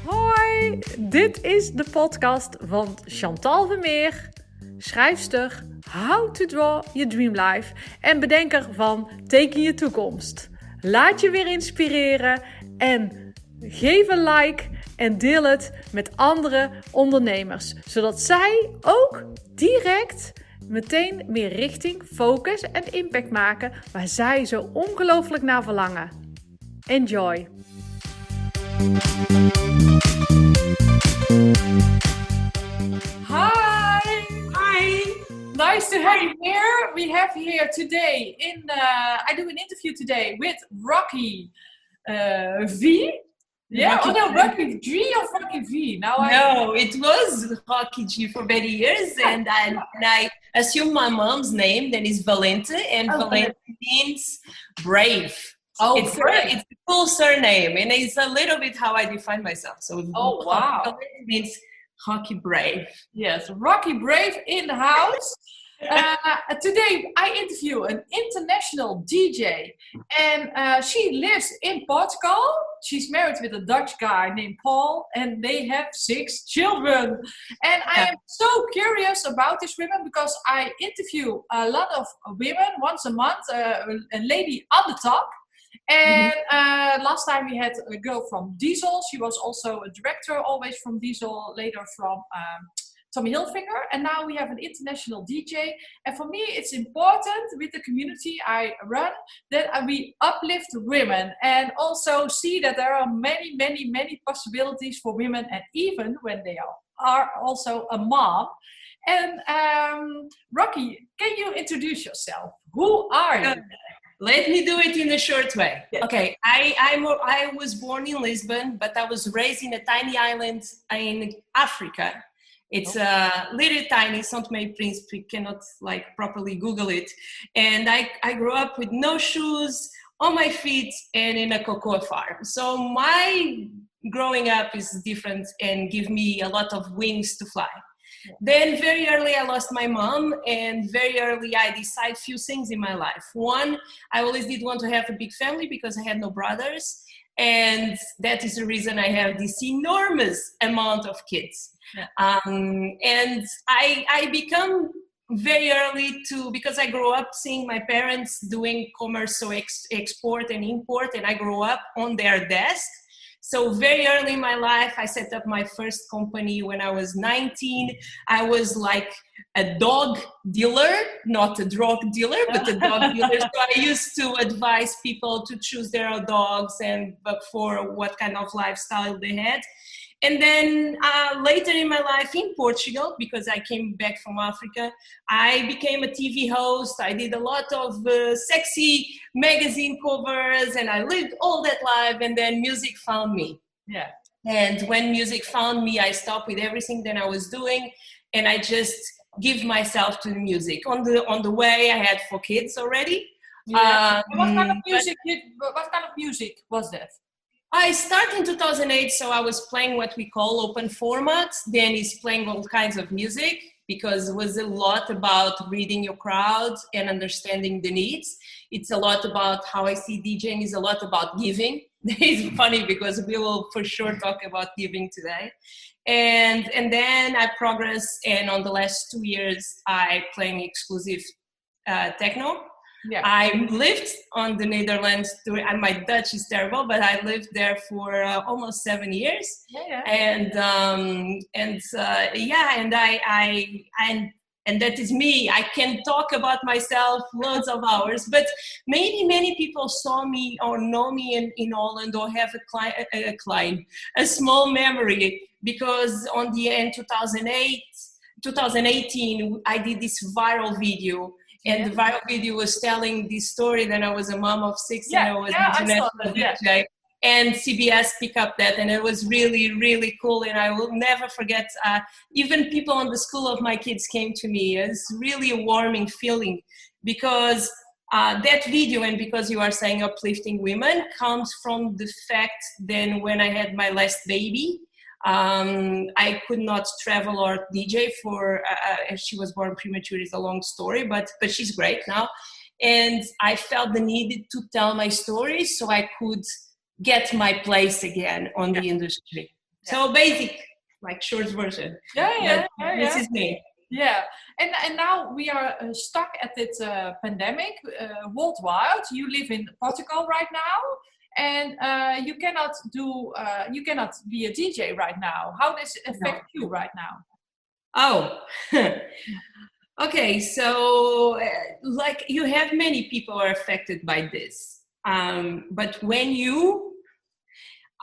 Hoi, dit is de podcast van Chantal Vermeer, schrijfster How to Draw Your Dream Life en bedenker van Teken Je Toekomst. Laat je weer inspireren en geef een like en deel het met andere ondernemers, zodat zij ook direct meteen meer richting, focus en impact maken waar zij zo ongelooflijk naar verlangen. Enjoy! Hi! Nice to have you here. We have here today I do an interview today with Rocky V. Yeah, Rocky Rocky G or Rocky V? No, it was Rocky G for many years, and I assumed my mom's name, then is Valente, and Valente means brave. Oh, it's a cool surname, and it's a little bit how I define myself. So, wow. Valente means Rocky Brave. Yes, Rocky Brave in the house. Today I interview an international DJ, and she lives in Portugal. She's married with a Dutch guy named Paul, and they have 6 children. And I am so curious about these women because I interview a lot of women once a month, a lady on the top. And last time we had a girl from Diesel. She was also a director, always from Diesel, later from Tommy Hilfiger. And now we have an international DJ. And for me, it's important with the community I run that we uplift women and also see that there are many, many, many possibilities for women, and even when they are also a mom. And Rocky, can you introduce yourself? Who are you? Let me do it in a short way. Yes. Okay, I was born in Lisbon, but I was raised in a tiny island in Africa. It's a little tiny, Saint Mary Príncipe, cannot properly Google it. And I grew up with no shoes on my feet and in a cocoa farm. So my growing up is different and give me a lot of wings to fly. Then very early I lost my mom, and very early I decided few things in my life. One, I always did want to have a big family because I had no brothers, and that is the reason I have this enormous amount of kids. Yeah. And I become very early because I grew up seeing my parents doing commerce, so export and import, and I grew up on their desk. So very early in my life, I set up my first company when I was 19. I was like a dog dealer, not a drug dealer, but a dog dealer. So I used to advise people to choose their dogs and for what kind of lifestyle they had. And then later in my life in Portugal, because I came back from Africa, I became a TV host. I did a lot of sexy magazine covers, and I lived all that life, and then music found me. Yeah. And when music found me, I stopped with everything that I was doing, and I just give myself to the music. On the way, I had 4 kids already. Yeah. What kind of music was that? I started in 2008, so I was playing what we call open format. Then it's playing all kinds of music because it was a lot about reading your crowd and understanding the needs. It's a lot about how I see DJing is a lot about giving. It's funny because we will for sure talk about giving today. And then I progressed, and on the last 2 years, I playing exclusive techno. Yeah. I lived on the Netherlands, and my Dutch is terrible, but I lived there for almost 7 years. Yeah. And that is me. I can talk about myself loads of hours, but maybe many people saw me or know me in Holland or have a small memory, because on the end 2018, I did this viral video. And the viral video was telling this story that I was a mom of 6 and I was an international DJ. And CBS picked up that, and it was really, really cool. And I will never forget, even people on the school of my kids came to me. It's really a warming feeling because that video, and because you are saying uplifting women, comes from the fact that when I had my last baby, I could not travel or DJ for, she was born premature, is a long story, but she's great now. and I felt the need to tell my story so I could get my place again on the industry. So basic, like short version. This is me. Yeah, and now we are stuck at this pandemic worldwide. You live in Portugal right now, and you cannot be a DJ right now. How does it affect you right now? Oh, okay. So, like, you have many people are affected by this, but when you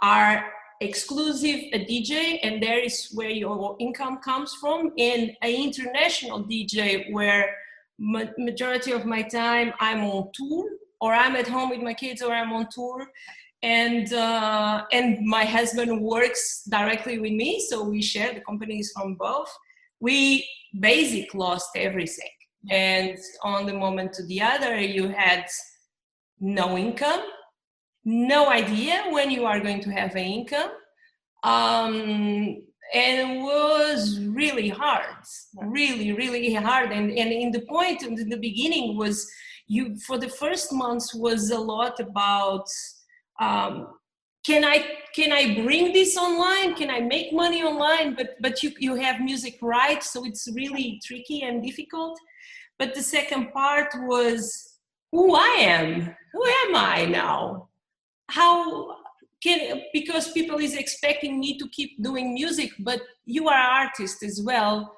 are exclusive a DJ, and there is where your income comes from, and an international DJ where majority of my time I'm on tour, or I'm at home with my kids, or I'm on tour, and my husband works directly with me, so we share the companies from both. We basically lost everything, and on the moment to the other, you had no income, no idea when you are going to have an income, and it was really hard, really hard. And in the point in the beginning was, you for the first months was a lot about can I bring this online? Can I make money online? But you have music rights, so it's really tricky and difficult. But the second part was who I am. Who am I now? Because people is expecting me to keep doing music, but you are an artist as well.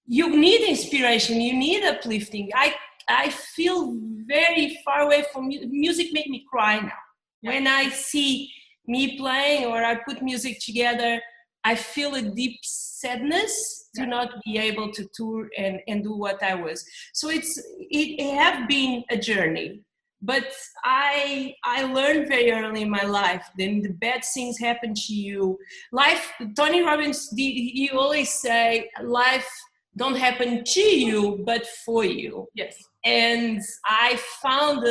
You need inspiration, you need uplifting. I feel very far away from music. Make me cry now. When I see me playing or I put music together, I feel a deep sadness to not be able to tour and do what I was. So it have been a journey. But I learned very early in my life, then the bad things happen to you. Life, Tony Robbins, he always say, life don't happen to you, but for you. Yes. And I found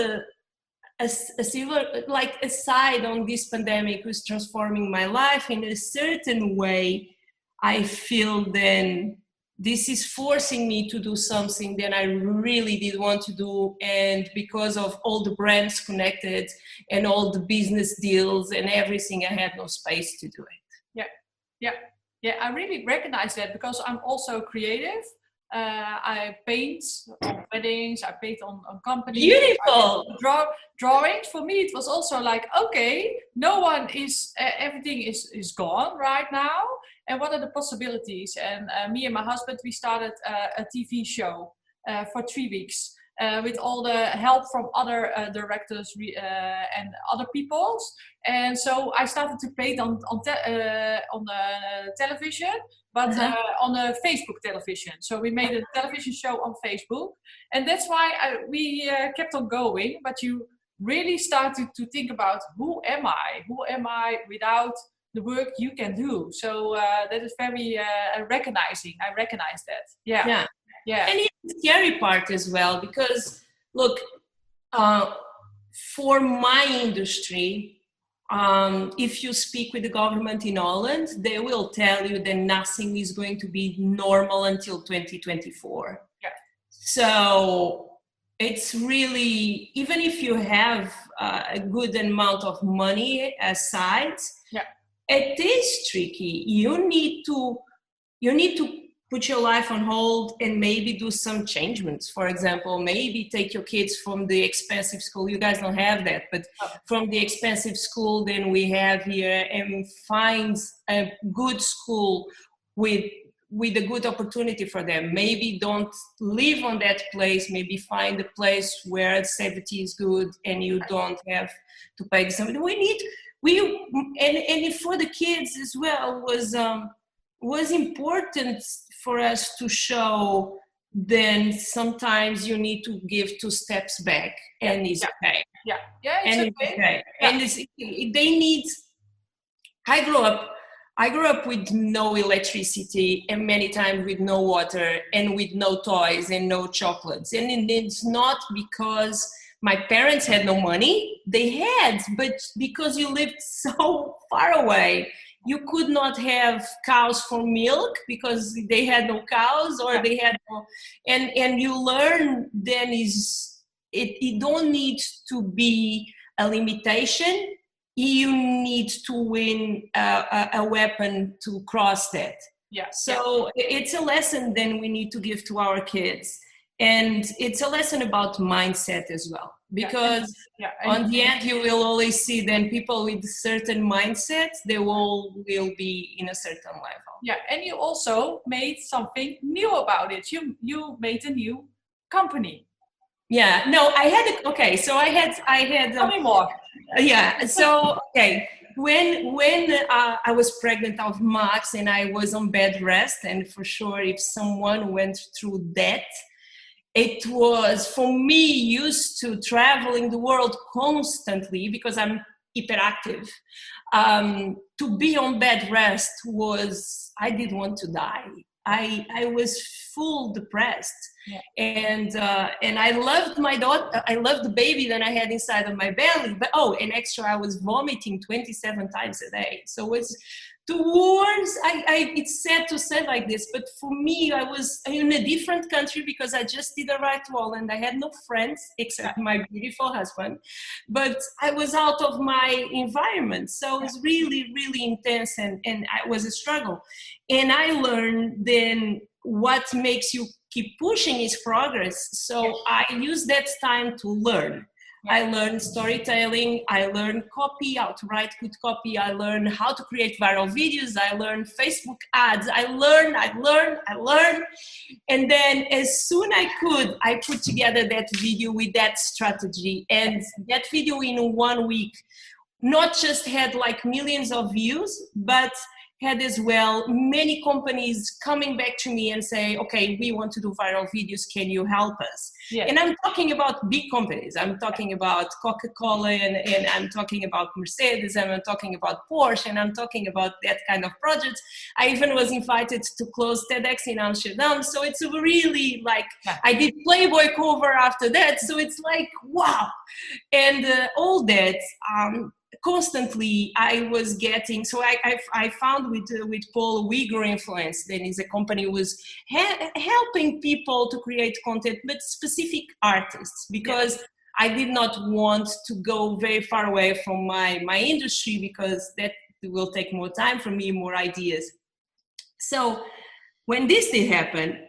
a silver, like a side on this pandemic was transforming my life in a certain way. I feel then this is forcing me to do something that I really did want to do. And because of all the brands connected and all the business deals and everything, I had no space to do it. Yeah, I really recognize that because I'm also creative. I paint on weddings, I paint on companies. Beautiful. Drawings. For me, it was also like, okay, everything is gone right now. And what are the possibilities? And me and my husband, we started a TV show for 3 weeks with all the help from other directors and other peoples. And so I started to paint on television, but on a Facebook television. So we made a television show on Facebook. And that's why we kept on going. But you really started to think about, who am I? Who am I without the work you can do? So that is very recognizing. I recognize that. Yeah. And it's the scary part as well, because look, for my industry, if you speak with the government in Holland, they will tell you that nothing is going to be normal until 2024. So it's really, even if you have a good amount of money aside, it is tricky. You need to put your life on hold and maybe do some changements. For example, maybe take your kids from the expensive school. You guys don't have that, but from the expensive school then we have here, and find a good school with a good opportunity for them. Maybe don't live on that place. Maybe find a place where safety is good and you don't have to pay somebody. And for the kids as well was important for us to show. Then sometimes you need to give 2 steps back, and it's okay. It's okay. And they need. I grew up with no electricity, and many times with no water and with no toys and no chocolates. And it's not because my parents had no money. They had, but because you lived so far away, you could not have cows for milk because they had no cows, or they had no, and you learn then is it don't need to be a limitation. You need to win a weapon to cross that. Yeah. So it's a lesson then we need to give to our kids. And it's a lesson about mindset as well. Because on the end, you will always see then people with certain mindsets, they will be in a certain level. Yeah, and you also made something new about it. You made a new company. Yeah, no, I had. Tell me more. Yeah, so, okay. When I was pregnant of Max and I was on bed rest, and for sure if someone went through that, it was, for me, used to traveling the world constantly because I'm hyperactive. To be on bed rest was, I didn't want to die. I was full depressed. Yeah. And I loved my daughter. I loved the baby that I had inside of my belly. But and extra, I was vomiting 27 times a day. So it's towards. It's sad to say like this, but for me, I was in a different country because I just did arrive to Holland. I had no friends except my beautiful husband, but I was out of my environment. So it was really, really intense, and it was a struggle. And I learned then what makes you keep pushing is progress. So I used that time to learn. I learned storytelling. I learned copy, how to write good copy. I learned how to create viral videos. I learned Facebook ads. I learned. And then as soon as I could, I put together that video with that strategy. And that video in 1 week, not just had like millions of views, but had as well many companies coming back to me and say, okay, we want to do viral videos. Can you help us? Yeah. And I'm talking about big companies. I'm talking about Coca-Cola and I'm talking about Mercedes and I'm talking about Porsche and I'm talking about that kind of projects. I even was invited to close TEDx in Amsterdam. So it's really like, I did Playboy cover after that. So it's like, wow. And all that, constantly I was getting, so I found with Paul Uyghur Influence, then is a company who was helping people to create content, but specific artists, because I did not want to go very far away from my industry because that will take more time for me, more ideas. So when this did happen,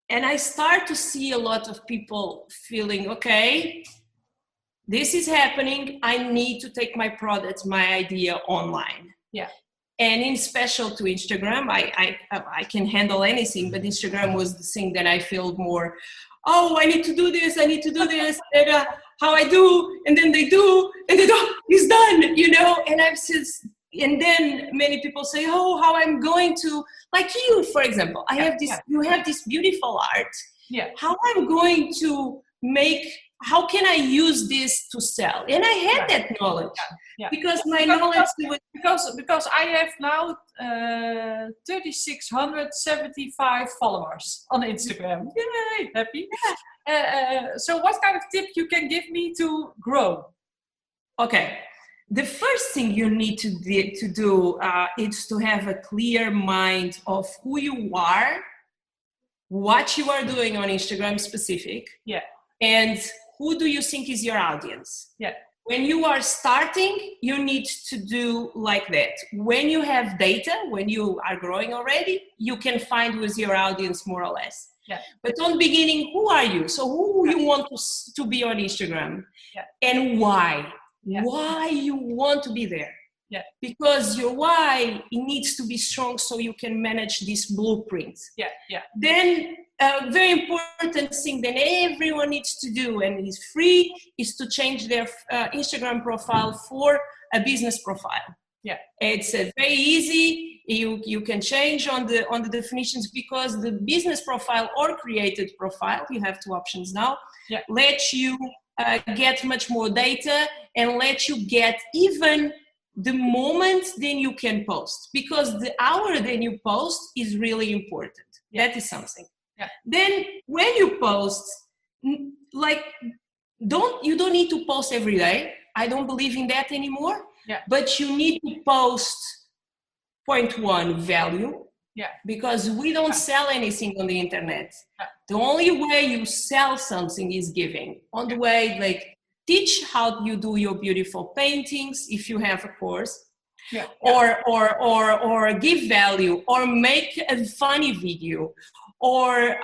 and I start to see a lot of people feeling, okay, this is happening. I need to take my product, my idea online. Yeah. And in special to Instagram, I can handle anything, but Instagram was the thing that I feel more, I need to do this, and how I do, and then they do, and they do, it's done, and I've since, and then many people say, how I'm going to, like you, for example, I have this, you have this beautiful art. Yeah. How I'm going to how can I use this to sell? And I had that knowledge because my knowledge was... Because I have now 3,675 followers on Instagram. Yay, happy. Yeah. So what kind of tip you can give me to grow? Okay. The first thing you need to do is to have a clear mind of who you are, what you are doing on Instagram specific, and who do you think is your audience? Yeah. When you are starting, you need to do like that. When you have data, when you are growing already, you can find who is your audience more or less. Yeah. But on beginning, who are you? So who you want to be on Instagram and why? Yeah. Why you want to be there? Yeah. Because your why, it needs to be strong so you can manage this blueprint. Yeah. Yeah. Then a very important thing that everyone needs to do, and is free, is to change their Instagram profile for a business profile. Yeah. It's very easy. You can change on the definitions, because the business profile or created profile, you have two options now, let you get much more data and let you get even the moment then you can post, because the hour then you post is really important. Yeah. That is something. Yeah. Then when you post, like, you don't need to post every day. I don't believe in that anymore. Yeah. But you need to post, point one, value. Yeah. Because we don't sell anything on the internet. The only way you sell something is giving. On the way, like, teach how you do your beautiful paintings, if you have a course, or give value, or make a funny video, or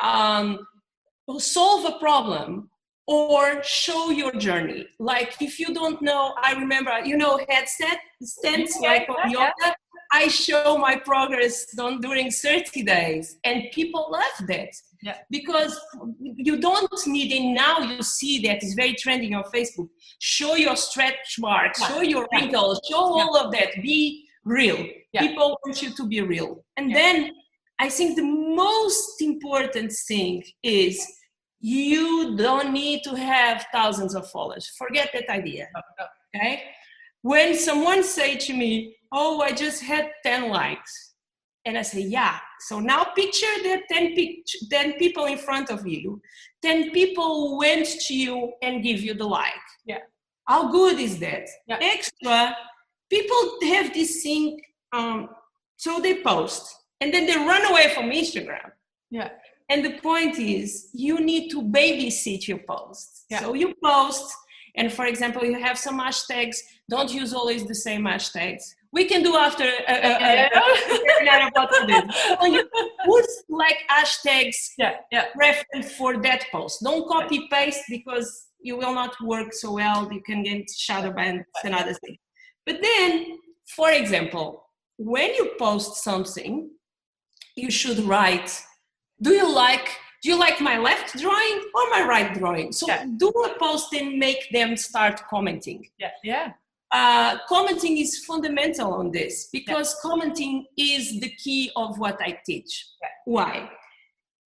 solve a problem, or show your journey. Like, if you don't know, I remember, headset stands like on yoga. I show my progress during 30 days, and people love that. Yeah. Because you don't need, and now you see that it's very trending on Facebook. Show your stretch marks, show your wrinkles, show all of that. Be real. Yeah. People want you to be real. And then I think the most important thing is you don't need to have thousands of followers. Forget that idea. Okay? When someone say to me, oh, I just had 10 likes. And I say, yeah. So now picture that 10 people in front of you. 10 people went to you and give you the like. Yeah. How good is that? Yeah. Extra, people have this thing, so they post. And then they run away from Instagram. Yeah. And the point is, you need to babysit your posts. Yeah. So you post, and for example, you have some hashtags. Don't use always the same hashtags. We can do after about this. So you put like hashtags reference for that post. Don't copy paste, because you will not work so well. You can get shadow banned and other things. But then, for example, when you post something, you should write, do you like my left drawing or my right drawing? So do a post and make them start commenting. Commenting is fundamental on this, because commenting is the key of what I teach. Why?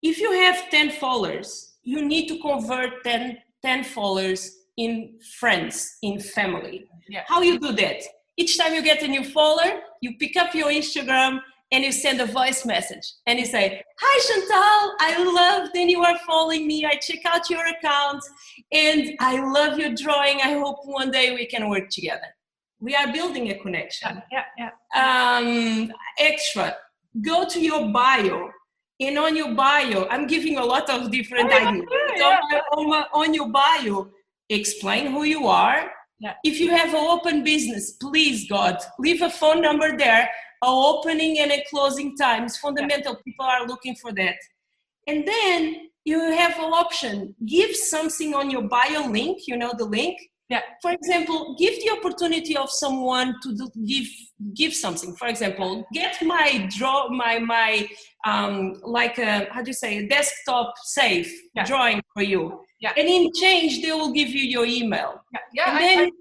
If you have 10 followers, you need to convert 10 followers in friends, in family. How you do that? Each time you get a new follower, you pick up your Instagram and you send a voice message and you say, hi Chantal, I love that you are following me. I check out your account and I love your drawing. I hope one day we can work together. We are building a connection. Extra, go to your bio. And on your bio, I'm giving a lot of different ideas. On your bio, explain who you are. If you have an open business, please God, leave a phone number there. Opening and a closing time is fundamental. People are looking for that. And then you have an option. Give something on your bio link, the link. For example, give the opportunity of someone to give something. For example, get my desktop safe drawing for you. And in change, they will give you your email. And then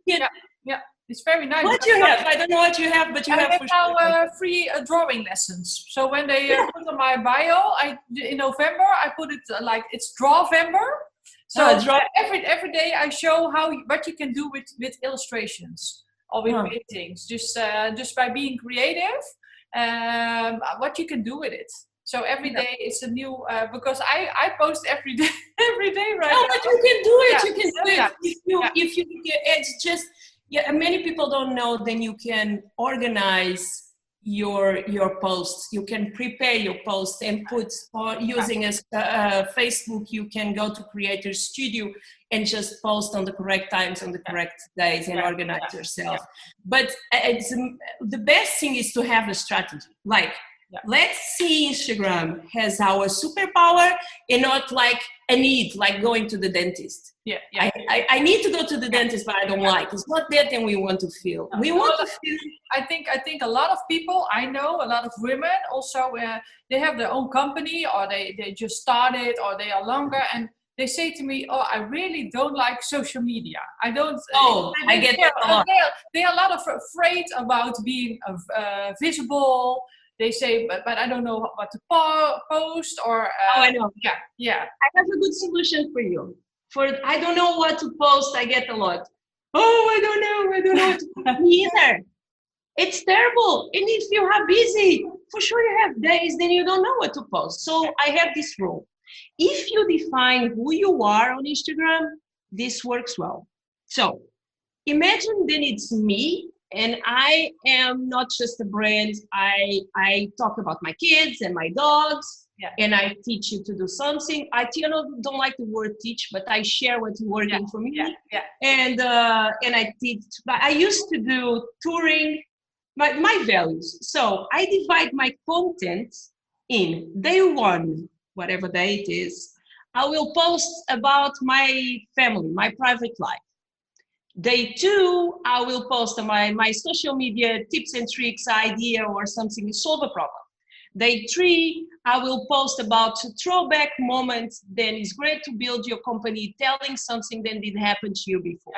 it's very nice. What you have? I don't know what you have, but you have for sure. I have free drawing lessons. So when they put on my bio, in November, I put it like it's Drawvember. So every day I show what you can do with illustrations or with paintings, just by being creative, what you can do with it. So every day it's a new, because I post every day right now. But you can do it. You can do it. If you it's just. Many people don't know. Then you can organize your posts. You can prepare your posts and put, or using Facebook, you can go to Creator Studio and just post on the correct times, on the correct days, and organize yourself. But the best thing is to have a strategy. Like, let's see Instagram has our superpower and not like a need, like going to the dentist. I need to go to the dentist, but I don't like. It's not that, and we want to feel. We want to feel. I think a lot of people, I know a lot of women also, they have their own company, or they just started, or they are longer, and they say to me, oh, I really don't like social media. I don't. I get that a lot. They are a lot of afraid about being visible. They say, but I don't know what to post, or... I know. I have a good solution for you. I don't know what to post, I get a lot. I don't know what to post. Me either. It's terrible. And if you are busy, for sure you have days, then you don't know what to post. So I have this rule. If you define who you are on Instagram, this works well. So imagine then it's me And I am not just a brand. I talk about my kids and my dogs, and I teach you to do something. I don't like the word teach, but I share what's working for me. And I teach. I used to do touring, my values. So I divide my content in day one, whatever day it is. I will post about my family, my private life. Day 2, I will post my social media tips and tricks, idea or something to solve a problem. Day 3, I will post about throwback moments. Then it's great to build your company, telling something that did happen to you before.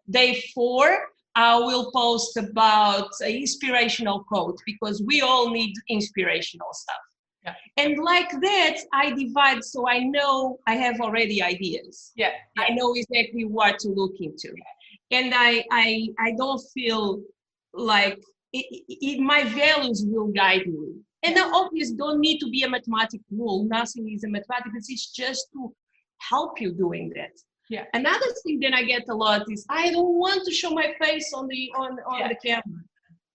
Day 4, I will post about an inspirational quote, because we all need inspirational stuff. And like that, I divide, so I know I have already ideas. I know exactly what to look into. And I don't feel like my values will guide me. And I obviously don't need to be a mathematic rule. Nothing is a mathematics. It's just to help you doing that. Another thing that I get a lot is I don't want to show my face on the camera.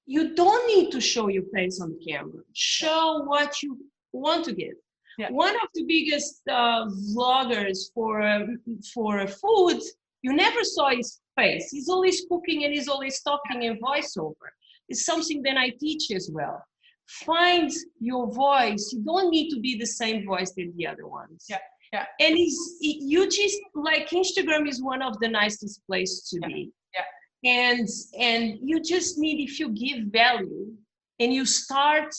You don't need to show your face on the camera. Show what you want to give. One of the biggest vloggers for food, you never saw his face. He's always cooking and he's always talking in voiceover. It's something that I teach as well. Find your voice. You don't need to be the same voice than the other ones. And you just, like, Instagram is one of the nicest places to be. And you just need, if you give value and you start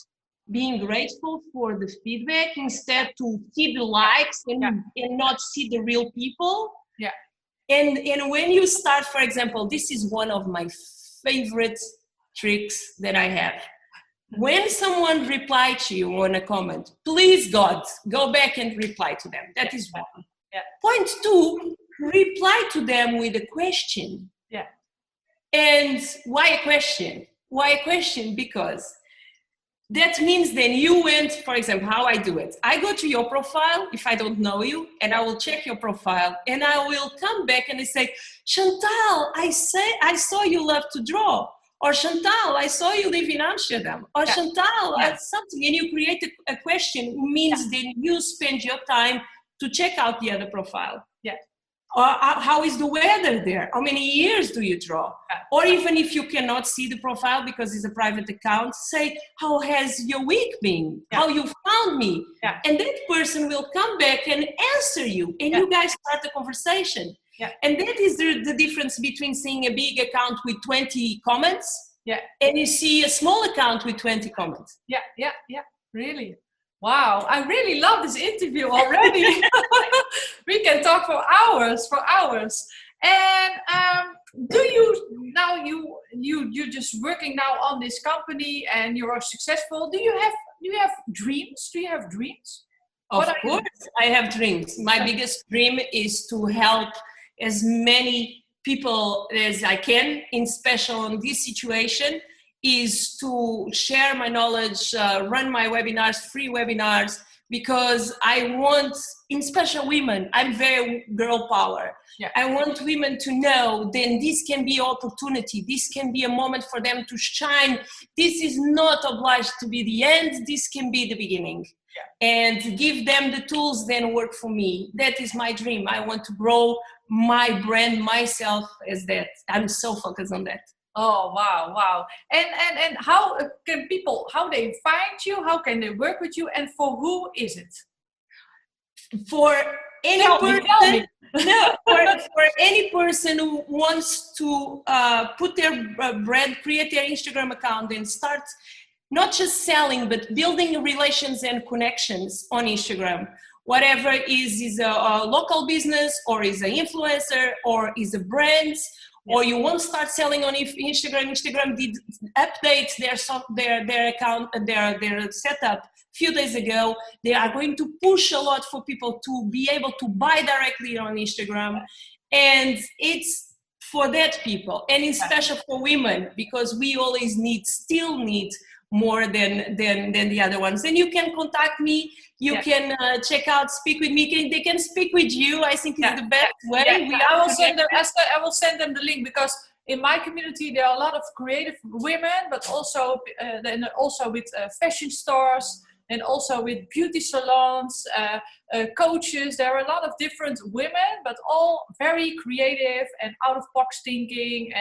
being grateful for the feedback instead to see the likes and not see the real people. And when you start, for example, this is one of my favorite tricks that I have. When someone replies to you on a comment, please, God, go back and reply to them. That is one. Point 2, reply to them with a question. And why a question? Why a question? Because that means then you went, for example, how I do it. I go to your profile if I don't know you, and I will check your profile, and I will come back and I say, Chantal, I saw you love to draw. Or Chantal, I saw you live in Amsterdam. Or Chantal, something, and you create a question, means then you spend your time to check out the other profile. Or how is the weather there? How many years do you draw? Or even if you cannot see the profile because it's a private account, say, how has your week been? How you found me? And that person will come back and answer you. And you guys start a conversation. And that is the difference between seeing a big account with 20 comments and you see a small account with 20 comments. Really. Wow, I really love this interview already. We can talk for hours. And do you now you're just working now on this company and you are successful? Do you have dreams? Do you have dreams? Of course, I have dreams. My biggest dream is to help as many people as I can, in special on this situation, is to share my knowledge, run my webinars, free webinars, because I want, in special women, I'm very girl power. I want women to know then this can be opportunity. This can be a moment for them to shine. This is not obliged to be the end. This can be the beginning. And give them the tools then work for me. That is my dream. I want to grow my brand, myself as that. I'm so focused on that. Oh, wow. And how can people, how they find you? How can they work with you? And for who is it? For any person, for any person who wants to put their brand, create their Instagram account and start not just selling, but building relations and connections on Instagram. Whatever is a local business, or is an influencer, or is a brand, or you want to start selling on Instagram. Instagram did update their account, their setup a few days ago. They are going to push a lot for people to be able to buy directly on Instagram. And it's for that people, and it's special for women, because we always still need more than the other ones. And you can contact me. You can check out, speak with me. They can speak with you. I think it's the best way. I will send them the link, because in my community, there are a lot of creative women, but also with fashion stores and also with beauty salons, coaches. There are a lot of different women, but all very creative and out-of-box thinking.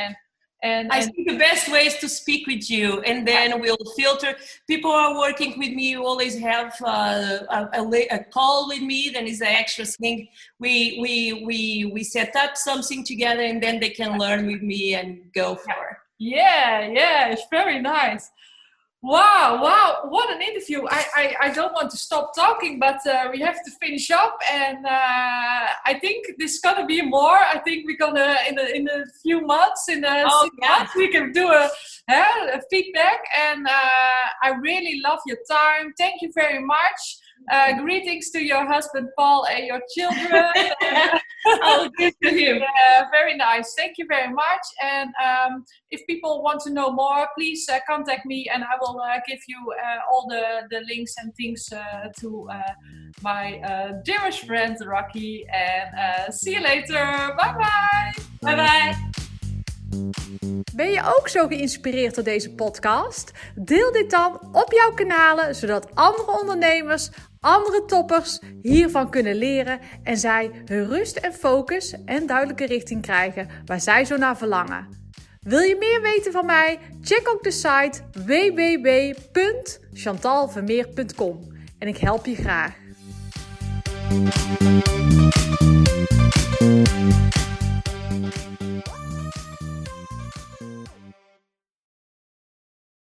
And I think the best way is to speak with you, and then we'll filter. People are working with me. You always have a call with me. Then is the extra thing. We set up something together, and then they can learn with me and go for. Yeah, it's very nice. Wow, what an interview. I don't want to stop talking, but we have to finish up, and I think there's gonna be more. I think we're gonna, in a few months, months, we can do a feedback, and I really love your time. Thank you very much. Greetings to your husband Paul and your children. I'll give to him. Very nice. Thank you very much. And if people want to know more, please contact me, and I will give you all the links and things to my dearest friend Rocky. And see you later. Bye bye. Bye bye. Ben je ook zo geïnspireerd door deze podcast? Deel dit dan op jouw kanalen, zodat andere ondernemers, andere toppers hiervan kunnen leren en zij hun rust en focus en duidelijke richting krijgen waar zij zo naar verlangen. Wil je meer weten van mij? Check ook de site www.chantalvermeer.com en ik help je graag.